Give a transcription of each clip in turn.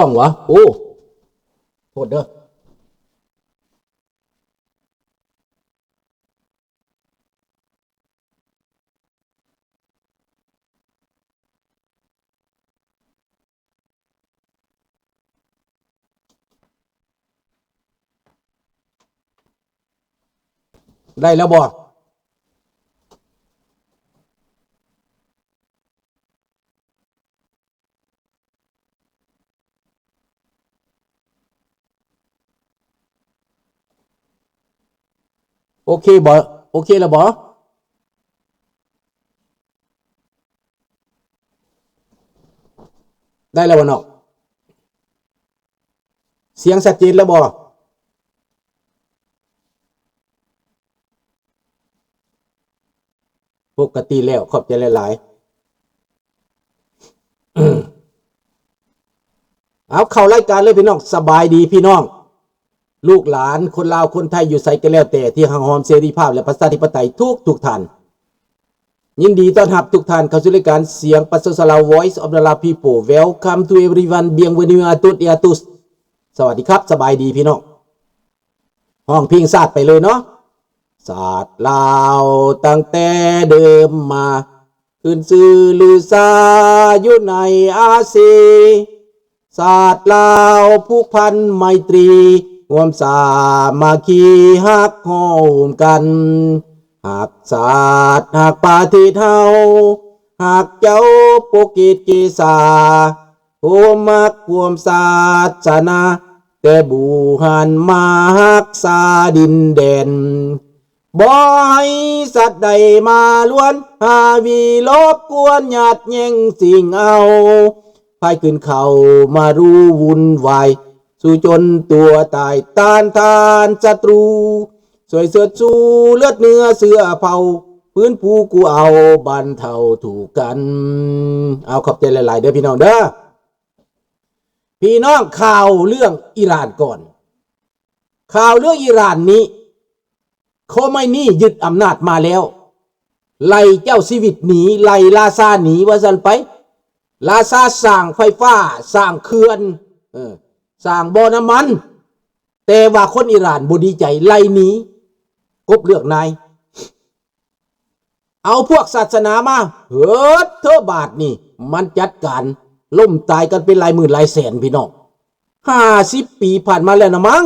ต้องวะโอ้โทษเด้อได้แล้วบ่โอเคบ่โอเคแล้วบ่ได้แล้วบ่เนาะเสียงชัดเจนแล้วบ่ปกติแล้วขอบใจหลายๆเอาเข้ารายการเลยพี่น้องสบายดีพี่น้องลูกหลานคนลาวคนไทยอยู่ไสก็แล้วแต่ที่หักหอมเสรีภาพและประชาธิปไตยทุกท่านยินดีต้อนรับทุกท่านเข้าสู่รายการเสียงประชาชนลาว Voice of the Lao People Welcome to everyone bienvenue à tous et à tous สวัสดีครับสบายดีพี่น้องห้องพิงศาสตร์ไปเลยเนาะศาสตร์ลาวตั้งแต่เดิมมาขึ้นชื่อลือซาอยู่ในอาเซียศาสตร์ลาวผูกพันไมตรีร่วมสามัคคีฮักโฮมกันหากศาสตร์หากปาฏิเทาหากเจ้าปกกิจกีสาโอมักพวมศาสนาแต่บูหันมาฮักษาดินแดนบ่ให้สัตว์ใดมาล้วนหาวีลบกวนหยาดแย่งสิ่งเอาพายขึ้นเขามารู้วุ่นวายสู้จนตัวตายต้านทานศัตรูสวยเสือสู้เลือดเนื้อเสือเผาพื้นผูกูเอาบันเทาถูกกันเอาขอบใจหลายๆเด้อพี่น้องเด้อพี่น้องข่าวเรื่องอิหร่านก่อนข่าวเรื่องอิหร่านนี้โคไมนี่ยึดอำนาจมาแล้วไล่เจ้าชีวิตหนีไล่ลาซาหนีว่าสันไปลาซาสร้างไฟฟ้าสร้างเขื่อนสร้างบ่อน้ำมันแต่ว่าคนอิหร่านบ่ดีใจไล่หนีกบเลือกนายเอาพวกศาสนามาเฮ้อเธอบาทนี่มันจัดการล่มตายกันเป็นหลายหมื่นหลายแสนพี่น้อง50 ปีผ่านมาแล้วนะมั้ง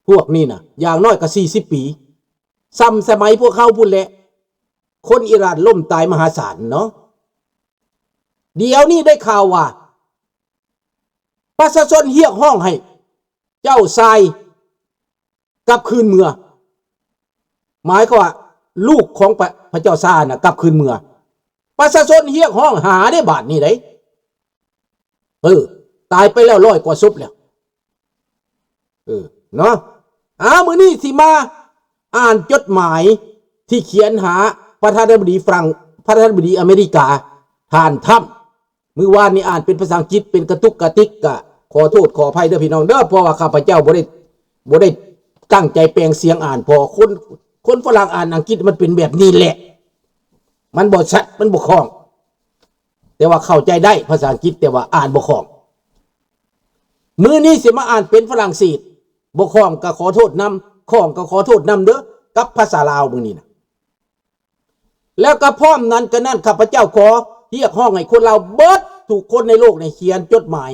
พวกนี้นะอย่างน้อยก็40 ปีซ้ำสมัยพวกเขาพูดแหละคนอิหร่านล่มตายมหาศาลเนาะเดี๋ยวนี้ได้ข่าวว่าประชาชนเรียกห้องให้เจ้าชายกลับคืนเมืองหมายความว่าลูกของพระเจ้าซาร์น่ะกลับคืนเมืองประชาชนเรียกห้องหาได้บาทนี่ได้ตายไปแล้ว100 กว่าศพแล้วเนาะมื้อนี้สิมาอ่านจดหมายที่เขียนหาประธานาธิบดีประธานาธิบดีอเมริกาท่านทรัมป์มื้อวานนี้อ่านเป็นภาษาอังกฤษเป็นกระตุกกระติกกะขอโทษขออภัยเด้อพี่น้องเด้อเพราะว่าข้าพเจ้าบ่ได้ตั้งใจแปลงเสียงอ่านพอคนฝรั่งอ่านอังกฤษมันเป็นแบบนี้แหละมันบ่ชัดมันบ่คล่องแต่ว่าเข้าใจได้ภาษาอังกฤษแต่ว่าอ่านบ่คล่องมื้อนี้สิมาอ่านเป็นฝรั่งเศสบ่คล่องก็ขอโทษนำคล่องก็ขอโทษนำเด้อกับภาษาลาวมื้อนี้นะแล้วก็พร้อมนั้นก็นั่นข้าพเจ้าขอเรียกห้องให้คนเราเบิดทุกคนในโลกในเขียนจดหมาย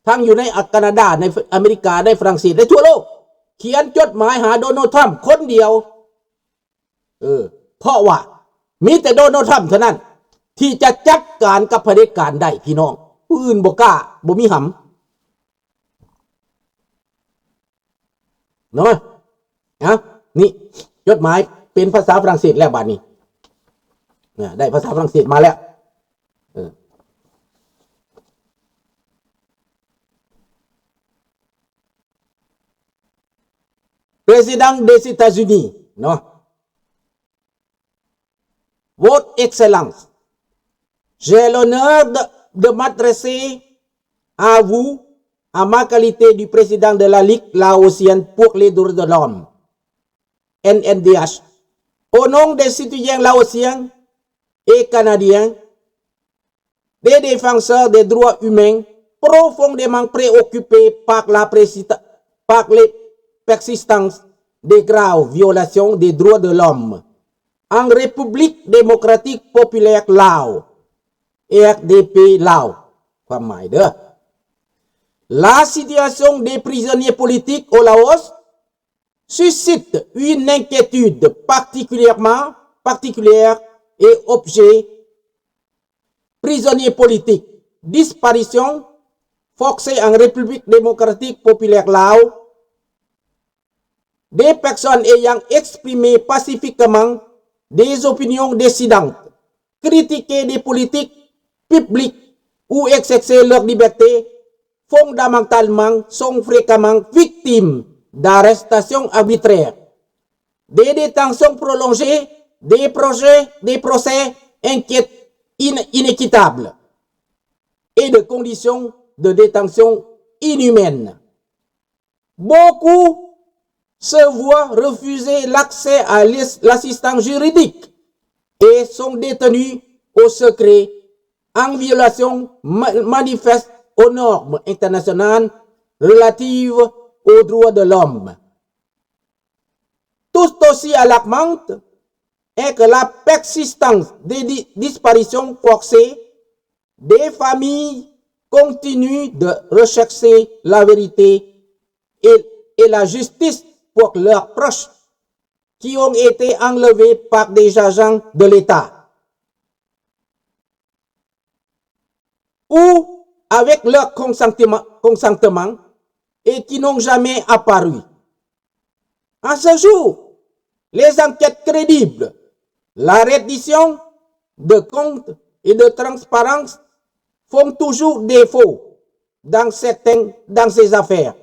ทั้งอยู่ในแคนาดาในอเมริกาในฝรั่งเศสในทั่วโลกเขียนจดหมายหาโดนัลด์ทรัมป์คนเดียวเพราะว่ามีแต่โดนัลด์ทรัมป์เท่านั้นที่จะจัดการกับเผด็จการได้พี่น้องผู้อื่นบ่กล้าบ่มีหำเนาะนี่จดหมายเป็นภาษาฝรั่งเศสแล้วบัดนี้ได้ภาษาฝรั่งเศสมาแล้วPrésident des États-Unis, non? Votre Excellence, j'ai l'honneur de m'adresser à vous, à ma qualité du président de la Ligue laotienne pour les droits de l'homme, NNDH, au nom des citoyens laotiens et canadiens, des défenseurs des droits humains profondément préoccupé par les persistances des graves violations des droits de l'homme en République démocratique populaire Laos, RDP Laos. La situation des prisonniers politiques au Laos suscite une inquiétude particulière et objet prisonniers politiques, disparition forcée en République démocratique populaire Laos, des personnes ayant exprimé pacifiquement des opinions dissidentes, critiqué des politiques publiques ou exercé leur liberté fondamentalement sont fréquemment victimes d'arrestations arbitraires, des détentions prolongées, des procès inéquitables et de conditions de détention inhumaines. Beaucoup se voient refuser l'accès à l'assistance juridique et sont détenus au secret en violation manifeste aux normes internationales relatives aux droits de l'homme. Tout aussi alarmante est que la persistance des disparitions forcées des familles continuent de rechercher la vérité et la justice pour leurs proches qui ont été enlevés par des agents de l'État ou avec leur consentement et qui n'ont jamais apparu. À ce jour, les enquêtes crédibles, la reddition de comptes et de transparence font toujours défaut dans ces affaires,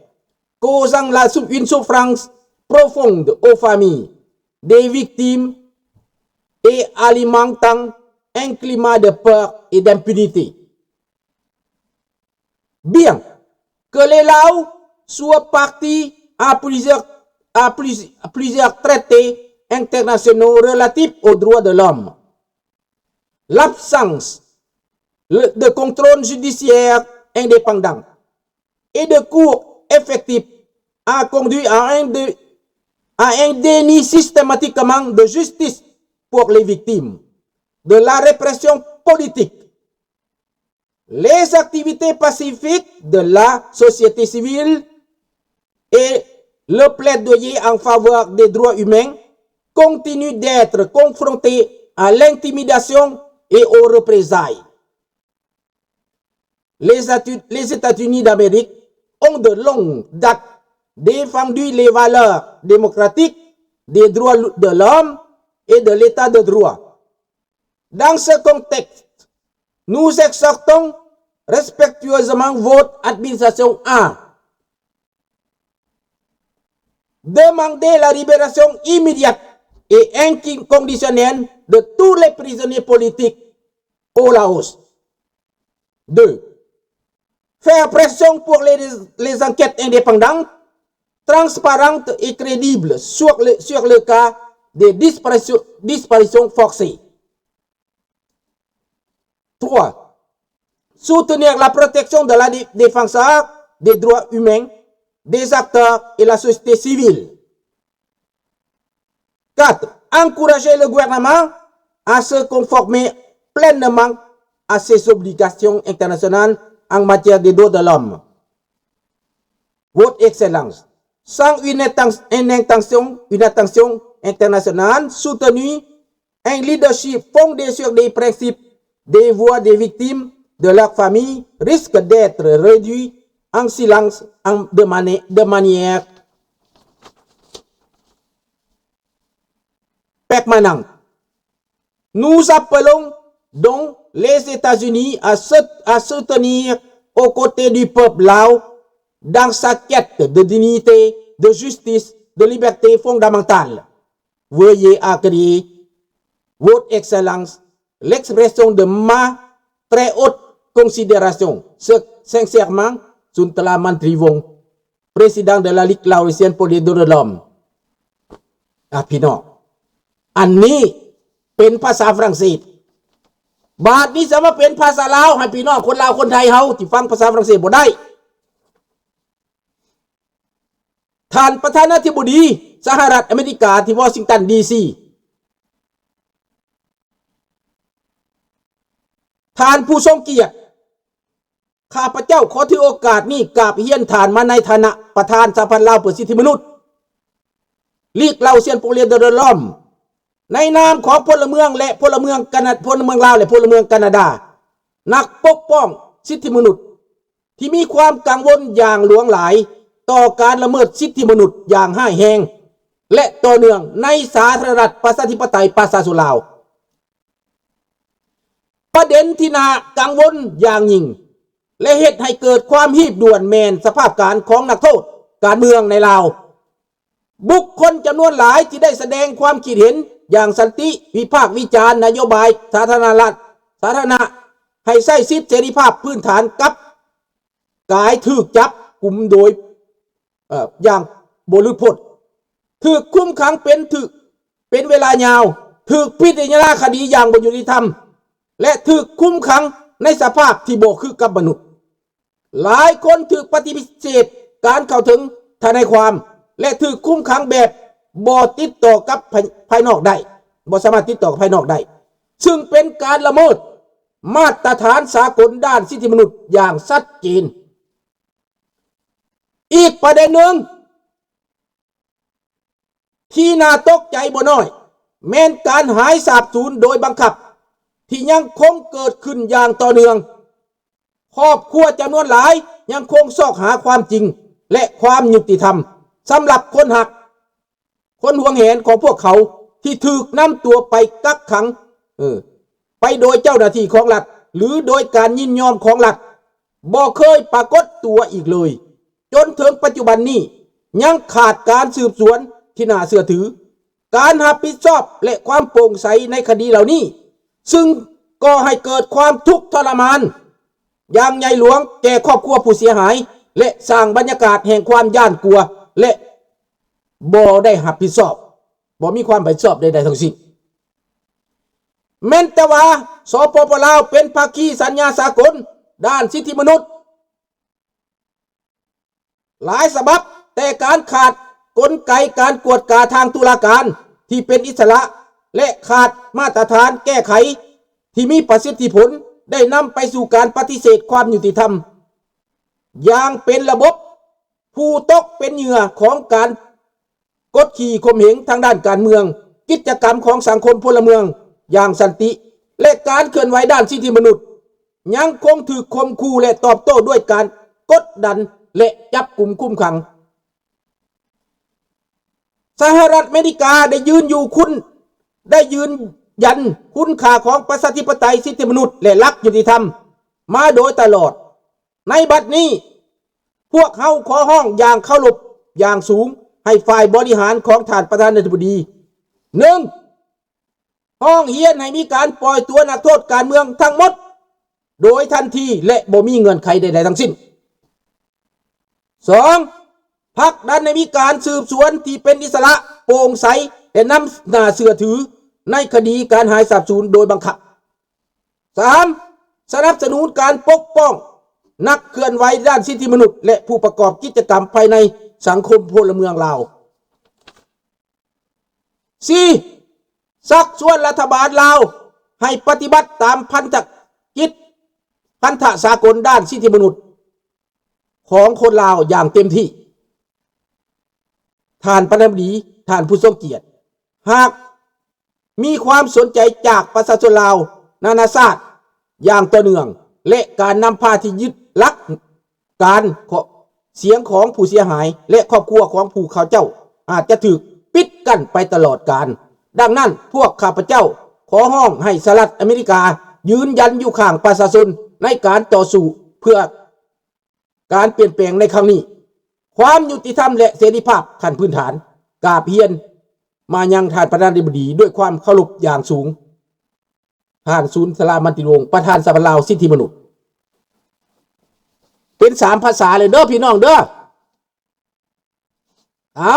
causant une souffrance profonde aux familles des victimes et alimentant un climat de peur et d'impunité. Bien que les Laos soient partis à plusieurs traités internationaux relatifs aux droits de l'homme, l'absence de contrôle judiciaire indépendant et de cours effectifs a conduit à un déni systématiquement de justice pour les victimes de la répression politique. Les activités pacifiques de la société civile et le plaidoyer en faveur des droits humains continuent d'être confrontés à l'intimidation et aux représailles. Les États-Unis d'Amérique ont de longue date défendu les valeurs démocratiques, des droits de l'homme et de l'état de droit. Dans ce contexte, nous exhortons respectueusement votre administration à demander la libération immédiate et inconditionnelle de tous les prisonniers politiques au Laos. 2. Faire pression pour les enquêtes indépendantes, transparentes et crédibles sur le cas des disparitions forcées. 3. Soutenir la protection de la défenseur des droits humains, des acteurs et la société civile. 4. Encourager le gouvernement à se conformer pleinement à ses obligations internationales en matière des droits de l'homme. Votre Excellence, sans une attention internationale soutenue, un leadership fondé sur des principes, des voix des victimes, de leur famille, risque d'être réduit en silence de manière permanente. Nous appelons donc les États-Unis à soutenir aux côtés du peuple lao dans sa quête de dignité, de justice, de liberté fondamentale. Veuillez accueillir, Votre Excellence, l'expression de ma très haute considération. Sincèrement, Suntalaman Trivong, président de la Ligue laotienne pour les droits de l'homme. Ah, พี่น้อง อันนี้เป็นภาษาฝรั่งเศส บาทนี้จะมาเป็นภาษาลาวให้พี่น้องคนลาวคนไทยเฮาที่ฟังภาษาฝรั่งเศสบ่ได้ท่านประธานาธิบดีสหรัฐอเมริกาที่วอชิงตันดีซีท่านผู้ทรงเกียรติข้าพเจ้าขอถือโอกาสนี้กราบเฮียนท่านมาในฐานะประธานสหพันธ์ลาวเพื่อสิทธิมนุษย์ลีกเหล่าเซียนโปเลียนเดอร์ล้อมในนามของพลเมืองและพลเมืองพลเมืองลาวและพลเมืองแคนาดานักปกป้องสิทธิมนุษย์ที่มีความกังวลอย่างหลวงหลายต่อการละเมิดสิทธิมนุษย์อย่างห้ายแหงและต่อเนื่องในสาธารณรัฐประชาธิปไตยประชาชนลาวประเด็นที่น่ากังวลอย่างยิ่งและเหตุให้เกิดความหีบด่วนแมนสภาพการของนักโทษการเมืองในลาวบุคคลจำนวนหลายที่ได้แสดงความคิดเห็นอย่างสันติวิพากษ์วิจารณ์นโยบายสาธารณรัฐสาธารณะให้ใช้สิทธิเสรีภาพพื้นฐานกับกายถูกจับกลุ่มโดยอย่างบริพจน์ถูกคุมขังเป็นเวลายาวถูกพิจารณาคดีอย่างบ่ยุติธรรมและถูกคุมขังในสภาพที่บ่คือกับมนุษย์หลายคนถูกปฏิเสธการเข้าถึงทนายความและถูกคุมขังแบบบ่ติดต่อกับภายนอกได้บ่สามารถติดต่อกับภายนอกได้ซึ่งเป็นการละเมิดมาตรฐานสากลด้านสิทธิมนุษย์อย่างชัดเจนอีกประเด็นหนึ่งที่น่าตกใจบ่น้อยแม้นการหายสาบสูญโดยบังคับที่ยังคงเกิดขึ้นอย่างต่อเนื่องครอบครัวจำนวนหลายยังคงซอกหาความจริงและความยุติธรรมสำหรับคนหักคนห่วงแหนของพวกเขาที่ถูกนำตัวไปกักขังไปโดยเจ้าหน้าที่ของรัฐหรือโดยการยินยอมของรัฐบ่เคยปรากฏตัวอีกเลยจนถึงปัจจุบันนี้ยังขาดการสืบสวนที่น่าเชื่อถือการรับผิดชอบและความโปร่งใสในคดีเหล่านี้ซึ่งก่อให้เกิดความทุกข์ทรมานอย่างใหญ่หลวงแก่ครอบครัวผู้เสียหายและสร้างบรรยากาศแห่งความย่านกลัวและบ่ได้รับผิดชอบบ่มีความรับผิดชอบใดๆทั้งสิ้นแม้แต่ว่าสปป.ลาวเป็นภาคีสัญญาสากลด้านสิทธิมนุษย์หลายฉบับแต่การขาดกลไกการกวดกาทางตุลาการที่เป็นอิสระและขาดมาตรฐานแก้ไขที่มีประสิทธิผลได้นำไปสู่การปฏิเสธความยุติธรรมอย่างเป็นระบบผู้ตกเป็นเหยื่อของการกดขี่ข่มเหงทางด้านการเมืองกิจกรรมของสังคมพลเมืองอย่างสันติและการเคลื่อนไหวด้านสิทธิมนุษย์ยังคงถูกข่มขู่และตอบโต้ด้วยการกดดันและจับกุมคุมขังสหรัฐอเมริกาได้ยืนยันคุณค่าของประชาธิปไตยสิทธิมนุษย์และหลักยุติธรรมมาโดยตลอดในบัดนี้พวกเขาขอห้องอย่างเคารพอย่างสูงให้ฝ่ายบริหารของท่านประธานาธิบดี1ห้องเฮียนให้มีการปล่อยตัวนักโทษการเมืองทั้งหมดโดยทันทีและบ่มีเงื่อนไขใดๆทั้งสิ้น2ผลักดันให้มีการสืบสวนที่เป็นอิสระโปร่งใสและนำน่าเชื่อถือในคดีการหายสาบสูญโดยบังคับ3สนับสนุนการปกป้องนักเคลื่อนไหวด้านสิทธิมนุษย์และผู้ประกอบกิจกรรมภายในสังคมพลเมืองลาว4ชักชวนรัฐบาลลาวให้ปฏิบัติตามพันธสากลด้านสิทธิมนุษย์ของคนลาวอย่างเต็มที่ท่านประธานาธิบดีท่านผู้ทรงเกียรติหากมีความสนใจจากประชาชนลาวนานาชาติอย่างต่อเนื่องและการนำพาที่ยึดหลักการเสียงของผู้เสียหายและครอบครัวของผู้เขาเจ้าอาจจะถูกปิดกั้นไปตลอดกาลดังนั้นพวกข้าพเจ้าขอห้องให้สหรัฐอเมริกายืนยันอยู่ข้างประชาชนในการต่อสู้เพื่อการเปลี่ยนแปลงในครั้งนี้ความยุติธรรมและเสรีภาพขั้นพื้นฐานกราบเรียนมายังท่านประธานาธิบดีด้วยความเคารพอย่างสูงท่านศูนย์สลามันติวงศ์ประธานสภาลาวสิทธิมนุษย์เป็น3ภาษาเลยเด้อพี่น้องเด้อเอา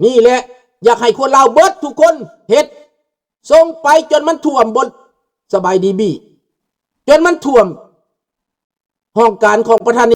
นี่แหละอยากให้คนลาวเบิดทุกคนเฮ็ดส่งไปจนมันท่วมบน สบายดีบี้จนมันท่วมห้องการของประธาน